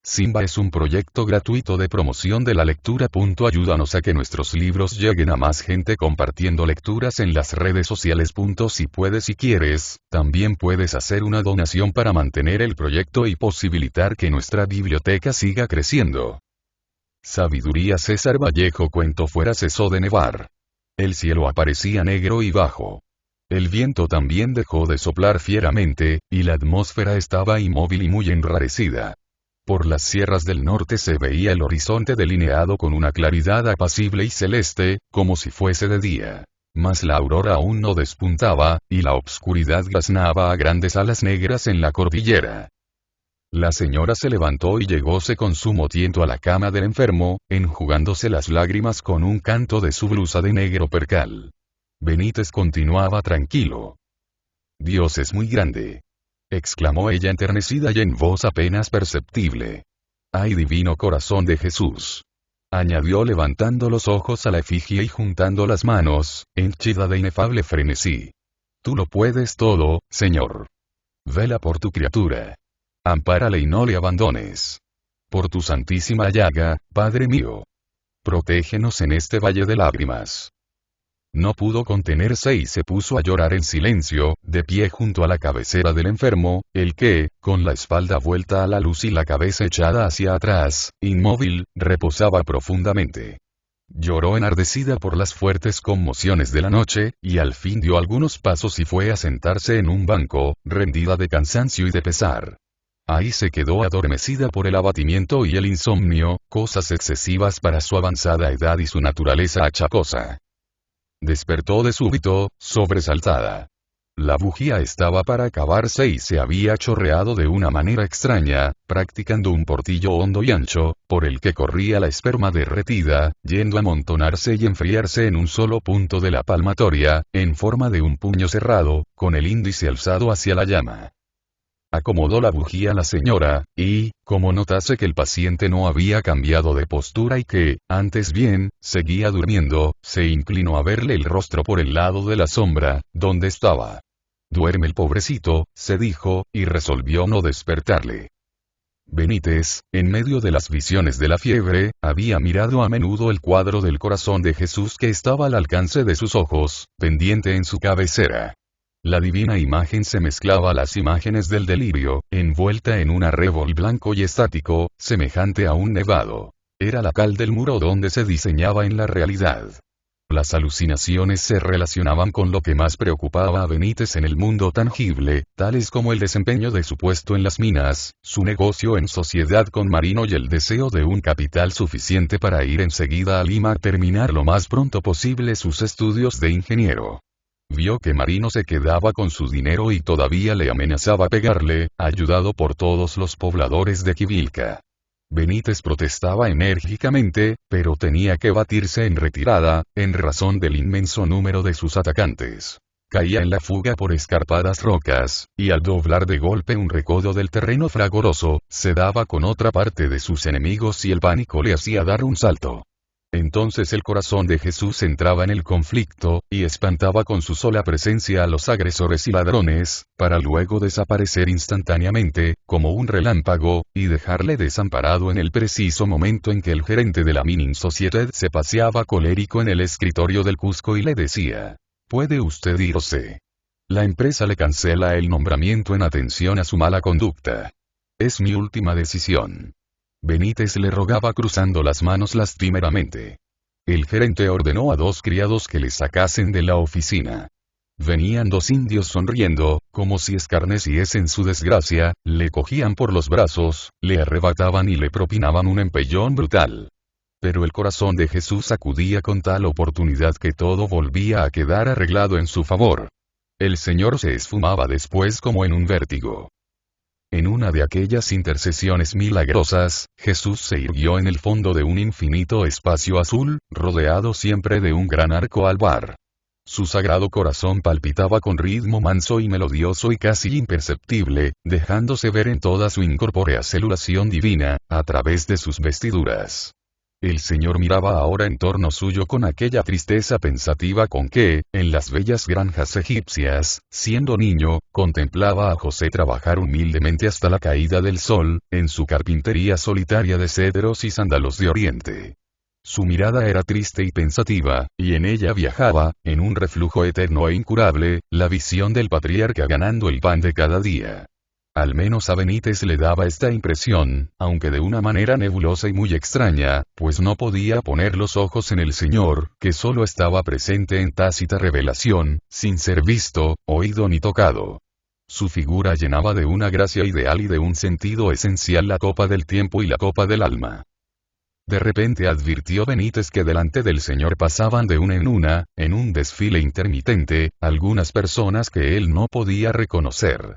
Simba es un proyecto gratuito de promoción de la lectura. Ayúdanos a que nuestros libros lleguen a más gente compartiendo lecturas en las redes sociales. Si puedes y quieres, también puedes hacer una donación para mantener el proyecto y posibilitar que nuestra biblioteca siga creciendo. Sabiduría. César Vallejo. Cuento fuera cesó de nevar. El cielo aparecía negro y bajo. El viento también dejó de soplar fieramente, y la atmósfera estaba inmóvil y muy enrarecida. Por las sierras del norte se veía el horizonte delineado con una claridad apacible y celeste, como si fuese de día. Mas la aurora aún no despuntaba, y la obscuridad graznaba a grandes alas negras en la cordillera. La señora se levantó y llegóse con sumo tiento a la cama del enfermo, enjugándose las lágrimas con un canto de su blusa de negro percal. Benítez continuaba tranquilo. «Dios es muy grande», exclamó ella enternecida y en voz apenas perceptible. «¡Ay, divino corazón de Jesús!», añadió levantando los ojos a la efigie y juntando las manos, henchida de inefable frenesí. «Tú lo puedes todo, Señor. Vela por tu criatura. Ampárale y no le abandones. Por tu santísima llaga, Padre mío. Protégenos en este valle de lágrimas». No pudo contenerse y se puso a llorar en silencio, de pie junto a la cabecera del enfermo, el que, con la espalda vuelta a la luz y la cabeza echada hacia atrás, inmóvil, reposaba profundamente. Lloró enardecida por las fuertes conmociones de la noche, y al fin dio algunos pasos y fue a sentarse en un banco, rendida de cansancio y de pesar. Ahí se quedó adormecida por el abatimiento y el insomnio, cosas excesivas para su avanzada edad y su naturaleza achacosa. Despertó de súbito, sobresaltada. La bujía estaba para acabarse y se había chorreado de una manera extraña, practicando un portillo hondo y ancho, por el que corría la esperma derretida, yendo a amontonarse y enfriarse en un solo punto de la palmatoria, en forma de un puño cerrado, con el índice alzado hacia la llama. Acomodó la bujía la señora, y, como notase que el paciente no había cambiado de postura y que, antes bien, seguía durmiendo, se inclinó a verle el rostro por el lado de la sombra, donde estaba. «Duerme el pobrecito», se dijo, y resolvió no despertarle. Benítez, en medio de las visiones de la fiebre, había mirado a menudo el cuadro del corazón de Jesús que estaba al alcance de sus ojos, pendiente en su cabecera. La divina imagen se mezclaba a las imágenes del delirio, envuelta en un arrebol blanco y estático, semejante a un nevado. Era la cal del muro donde se diseñaba en la realidad. Las alucinaciones se relacionaban con lo que más preocupaba a Benítez en el mundo tangible, tales como el desempeño de su puesto en las minas, su negocio en sociedad con Marino y el deseo de un capital suficiente para ir enseguida a Lima a terminar lo más pronto posible sus estudios de ingeniero. Vio que Marino se quedaba con su dinero y todavía le amenazaba pegarle, ayudado por todos los pobladores de Quivilca. Benítez protestaba enérgicamente, pero tenía que batirse en retirada, en razón del inmenso número de sus atacantes. Caía en la fuga por escarpadas rocas, y al doblar de golpe un recodo del terreno fragoroso, se daba con otra parte de sus enemigos y el pánico le hacía dar un salto. Entonces el corazón de Jesús entraba en el conflicto, y espantaba con su sola presencia a los agresores y ladrones, para luego desaparecer instantáneamente, como un relámpago, y dejarle desamparado en el preciso momento en que el gerente de la Mining Society se paseaba colérico en el escritorio del Cusco y le decía: «Puede usted irse. La empresa le cancela el nombramiento en atención a su mala conducta. Es mi última decisión». Benítez le rogaba cruzando las manos lastimeramente. El gerente ordenó a 2 criados que le sacasen de la oficina. Venían 2 indios sonriendo, como si escarneciesen su desgracia, le cogían por los brazos, le arrebataban y le propinaban un empellón brutal. Pero el corazón de Jesús acudía con tal oportunidad que todo volvía a quedar arreglado en su favor. El Señor se esfumaba después como en un vértigo. En una de aquellas intercesiones milagrosas, Jesús se irguió en el fondo de un infinito espacio azul, rodeado siempre de un gran arco albar. Su sagrado corazón palpitaba con ritmo manso y melodioso y casi imperceptible, dejándose ver en toda su incorpórea celulación divina, a través de sus vestiduras. El Señor miraba ahora en torno suyo con aquella tristeza pensativa con que, en las bellas granjas egipcias, siendo niño, contemplaba a José trabajar humildemente hasta la caída del sol, en su carpintería solitaria de cedros y sándalos de oriente. Su mirada era triste y pensativa, y en ella viajaba, en un reflujo eterno e incurable, la visión del patriarca ganando el pan de cada día. Al menos a Benítez le daba esta impresión, aunque de una manera nebulosa y muy extraña, pues no podía poner los ojos en el Señor, que solo estaba presente en tácita revelación, sin ser visto, oído ni tocado. Su figura llenaba de una gracia ideal y de un sentido esencial la copa del tiempo y la copa del alma. De repente advirtió Benítez que delante del Señor pasaban de una en un desfile intermitente, algunas personas que él no podía reconocer.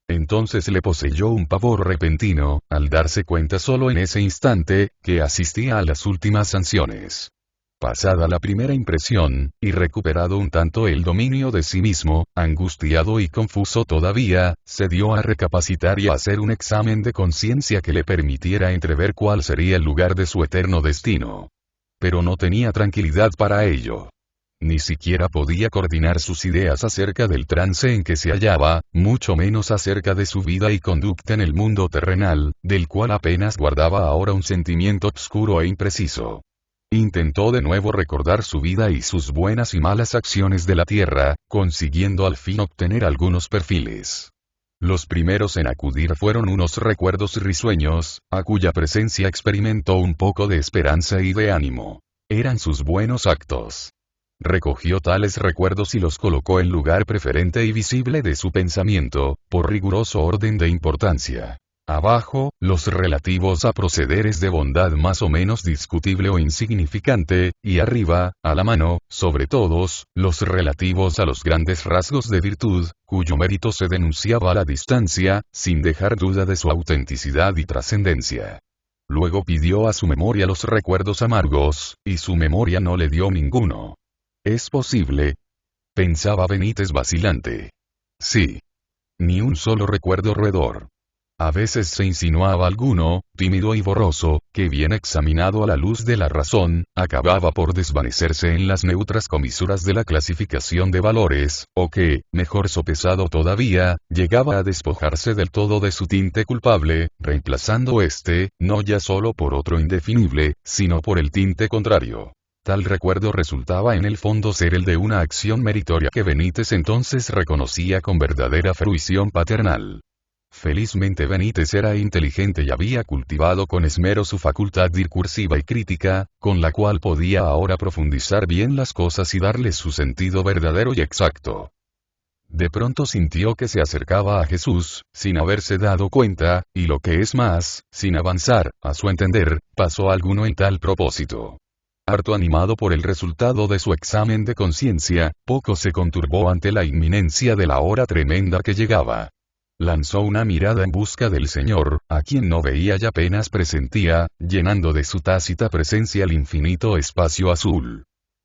Entonces le poseyó un pavor repentino, al darse cuenta solo en ese instante, que asistía a las últimas sanciones. Pasada la primera impresión, y recuperado un tanto el dominio de sí mismo, angustiado y confuso todavía, se dio a recapacitar y a hacer un examen de conciencia que le permitiera entrever cuál sería el lugar de su eterno destino. Pero no tenía tranquilidad para ello. Ni siquiera podía coordinar sus ideas acerca del trance en que se hallaba, mucho menos acerca de su vida y conducta en el mundo terrenal, del cual apenas guardaba ahora un sentimiento obscuro e impreciso. Intentó de nuevo recordar su vida y sus buenas y malas acciones de la tierra, consiguiendo al fin obtener algunos perfiles. Los primeros en acudir fueron unos recuerdos risueños, a cuya presencia experimentó un poco de esperanza y de ánimo. Eran sus buenos actos. Recogió tales recuerdos y los colocó en lugar preferente y visible de su pensamiento, por riguroso orden de importancia. Abajo, los relativos a procederes de bondad más o menos discutible o insignificante, y arriba, a la mano, sobre todos, los relativos a los grandes rasgos de virtud, cuyo mérito se denunciaba a la distancia, sin dejar duda de su autenticidad y trascendencia. Luego pidió a su memoria los recuerdos amargos, y su memoria no le dio ninguno. ¿Es posible?, pensaba Benítez vacilante. Sí. Ni un solo recuerdo roedor. A veces se insinuaba alguno, tímido y borroso, que bien examinado a la luz de la razón, acababa por desvanecerse en las neutras comisuras de la clasificación de valores, o que, mejor sopesado todavía, llegaba a despojarse del todo de su tinte culpable, reemplazando este, no ya solo por otro indefinible, sino por el tinte contrario. Tal recuerdo resultaba en el fondo ser el de una acción meritoria que Benítez entonces reconocía con verdadera fruición paternal. Felizmente Benítez era inteligente y había cultivado con esmero su facultad discursiva y crítica, con la cual podía ahora profundizar bien las cosas y darles su sentido verdadero y exacto. De pronto sintió que se acercaba a Jesús, sin haberse dado cuenta, y lo que es más, sin avanzar, a su entender, paso alguno en tal propósito. Harto animado por el resultado de su examen de conciencia, poco se conturbó ante la inminencia de la hora tremenda que llegaba. Lanzó una mirada en busca del Señor, a quien no veía y apenas presentía, llenando de su tácita presencia el infinito espacio azul.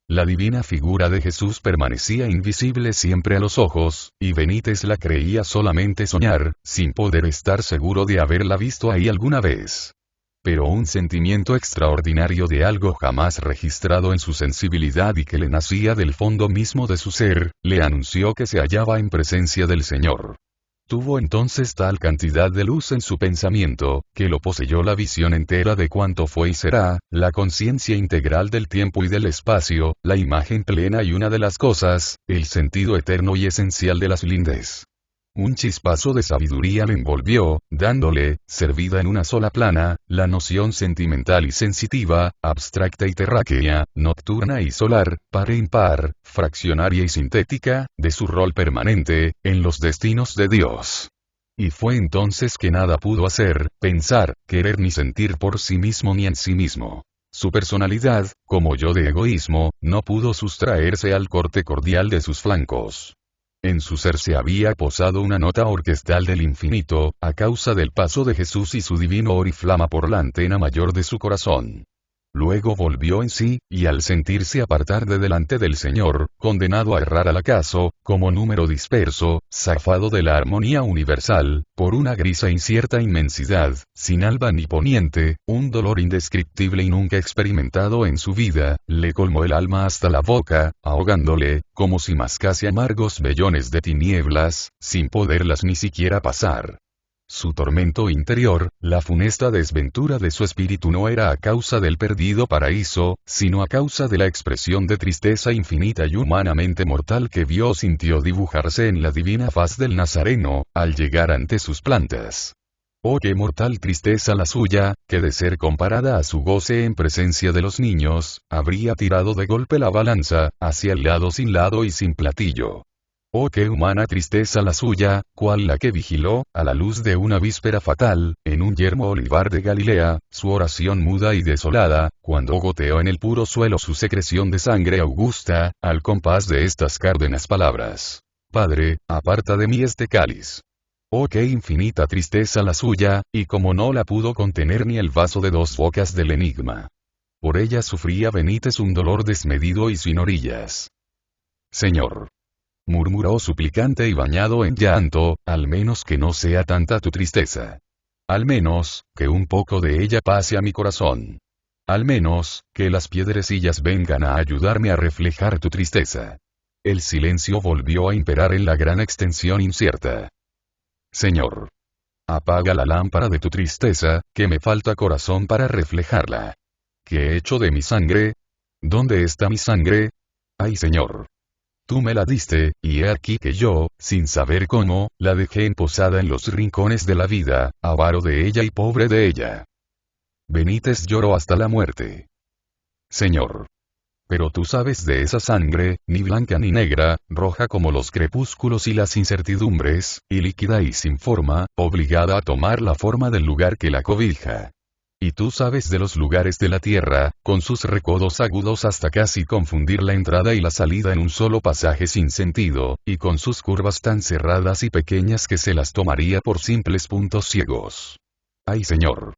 La divina figura de Jesús permanecía invisible siempre a los ojos, y Benítez la creía solamente soñar, sin poder estar seguro de haberla visto ahí alguna vez. Pero un sentimiento extraordinario de algo jamás registrado en su sensibilidad y que le nacía del fondo mismo de su ser, le anunció que se hallaba en presencia del Señor. Tuvo entonces tal cantidad de luz en su pensamiento, que lo poseyó la visión entera de cuanto fue y será, la conciencia integral del tiempo y del espacio, la imagen plena y una de las cosas, el sentido eterno y esencial de las lindes. Un chispazo de sabiduría le envolvió, dándole, servida en una sola plana, la noción sentimental y sensitiva, abstracta y terráquea, nocturna y solar, par e impar, fraccionaria y sintética, de su rol permanente, en los destinos de Dios. Y fue entonces que nada pudo hacer, pensar, querer ni sentir por sí mismo ni en sí mismo. Su personalidad, como yo de egoísmo, no pudo sustraerse al corte cordial de sus flancos. En su ser se había posado una nota orquestal del infinito, a causa del paso de Jesús y su divino oriflama por la antena mayor de su corazón. Luego volvió en sí, y al sentirse apartar de delante del Señor, condenado a errar al acaso, como número disperso, zafado de la armonía universal, por una gris e incierta inmensidad, sin alba ni poniente, un dolor indescriptible y nunca experimentado en su vida, le colmó el alma hasta la boca, ahogándole, como si mascase amargos vellones de tinieblas, sin poderlas ni siquiera pasar. Su tormento interior, la funesta desventura de su espíritu no era a causa del perdido paraíso, sino a causa de la expresión de tristeza infinita y humanamente mortal que vio o sintió dibujarse en la divina faz del Nazareno, al llegar ante sus plantas. Oh, qué mortal tristeza la suya, que de ser comparada a su goce en presencia de los niños, habría tirado de golpe la balanza, hacia el lado sin lado y sin platillo. Oh, qué humana tristeza la suya, cual la que vigiló, a la luz de una víspera fatal, en un yermo olivar de Galilea, su oración muda y desolada, cuando goteó en el puro suelo su secreción de sangre augusta, al compás de estas cárdenas palabras. Padre, aparta de mí este cáliz. Oh, qué infinita tristeza la suya, y como no la pudo contener ni el vaso de dos bocas del enigma. Por ella sufría Benítez un dolor desmedido y sin orillas. Señor, murmuró suplicante y bañado en llanto, al menos que no sea tanta tu tristeza. Al menos, que un poco de ella pase a mi corazón. Al menos, que las piedrecillas vengan a ayudarme a reflejar tu tristeza. El silencio volvió a imperar en la gran extensión incierta. Señor, apaga la lámpara de tu tristeza, que me falta corazón para reflejarla. ¿Qué he hecho de mi sangre? ¿Dónde está mi sangre? Ay, Señor. Tú me la diste, y he aquí que yo, sin saber cómo, la dejé emposada en los rincones de la vida, avaro de ella y pobre de ella. Benítez lloró hasta la muerte. Señor. Pero tú sabes de esa sangre, ni blanca ni negra, roja como los crepúsculos y las incertidumbres, y líquida y sin forma, obligada a tomar la forma del lugar que la cobija. Y tú sabes de los lugares de la tierra, con sus recodos agudos hasta casi confundir la entrada y la salida en un solo pasaje sin sentido, y con sus curvas tan cerradas y pequeñas que se las tomaría por simples puntos ciegos. Ay, Señor.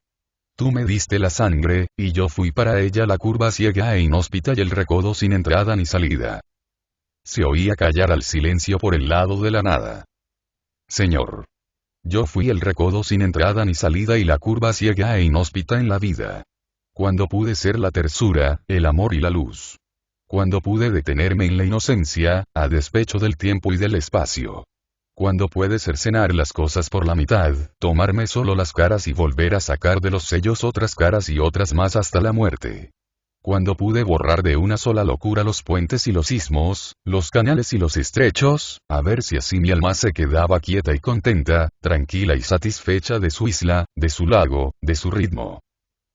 Tú me diste la sangre, y yo fui para ella la curva ciega e inhóspita y el recodo sin entrada ni salida. Se oía callar al silencio por el lado de la nada. Señor. Yo fui el recodo sin entrada ni salida y la curva ciega e inhóspita en la vida. Cuando pude ser la tersura, el amor y la luz. Cuando pude detenerme en la inocencia, a despecho del tiempo y del espacio. Cuando pude cercenar las cosas por la mitad, tomarme solo las caras y volver a sacar de los sellos otras caras y otras más hasta la muerte. Cuando pude borrar de una sola locura los puentes y los istmos, los canales y los estrechos, a ver si así mi alma se quedaba quieta y contenta, tranquila y satisfecha de su isla, de su lago, de su ritmo.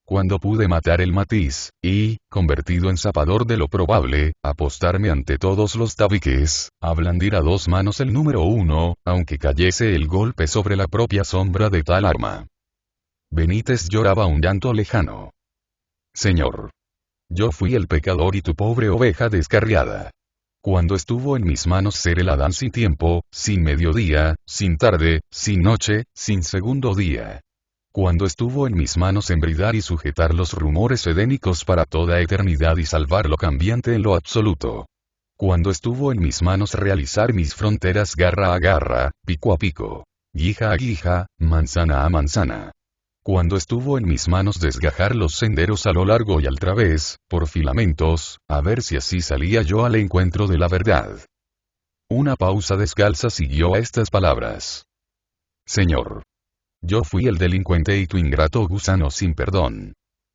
Cuando pude matar el matiz, y, convertido en zapador de lo probable, apostarme ante todos los tabiques, a blandir a dos manos el número 1, aunque cayese el golpe sobre la propia sombra de tal arma. Benítez lloraba un llanto lejano. Señor. Yo fui el pecador y tu pobre oveja descarriada. Cuando estuvo en mis manos ser el Adán sin tiempo, sin mediodía, sin tarde, sin noche, sin segundo día. Cuando estuvo en mis manos embridar y sujetar los rumores edénicos para toda eternidad y salvar lo cambiante en lo absoluto. Cuando estuvo en mis manos realizar mis fronteras garra a garra, pico a pico, guija a guija, manzana a manzana. Cuando estuvo en mis manos desgajar los senderos a lo largo y al través, por filamentos, a ver si así salía yo al encuentro de la verdad. Una pausa descalza siguió a estas palabras. Señor. Yo fui el delincuente y tu ingrato gusano sin perdón.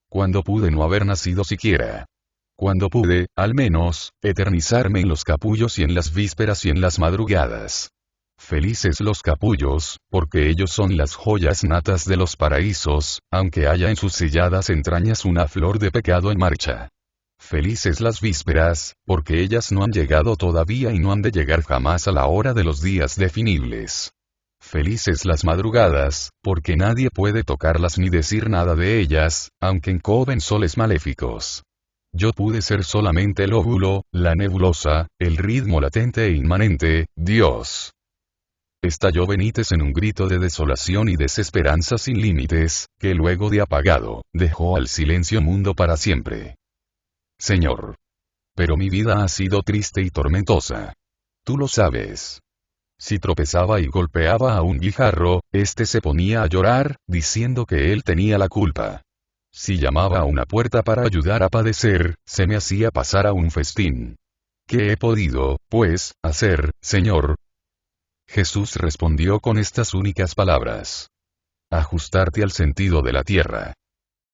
Cuando pude no haber nacido siquiera. Cuando pude, al menos, eternizarme en los capullos y en las vísperas y en las madrugadas. Felices los capullos, porque ellos son las joyas natas de los paraísos, aunque haya en sus selladas entrañas una flor de pecado en marcha. Felices las vísperas, porque ellas no han llegado todavía y no han de llegar jamás a la hora de los días definibles. Felices las madrugadas, porque nadie puede tocarlas ni decir nada de ellas, aunque encoben soles maléficos. Yo pude ser solamente el óvulo, la nebulosa, el ritmo latente e inmanente, Dios. estalló Benítez en un grito de desolación y desesperanza sin límites, que luego de apagado, dejó al silencio mundo para siempre. Señor. Pero mi vida ha sido triste y tormentosa. Tú lo sabes. Si tropezaba y golpeaba a un guijarro, este se ponía a llorar, diciendo que él tenía la culpa. Si llamaba a una puerta para ayudar a padecer, se me hacía pasar a un festín. ¿Qué he podido, pues, hacer, Señor? Jesús respondió con estas únicas palabras. Ajustarte al sentido de la tierra.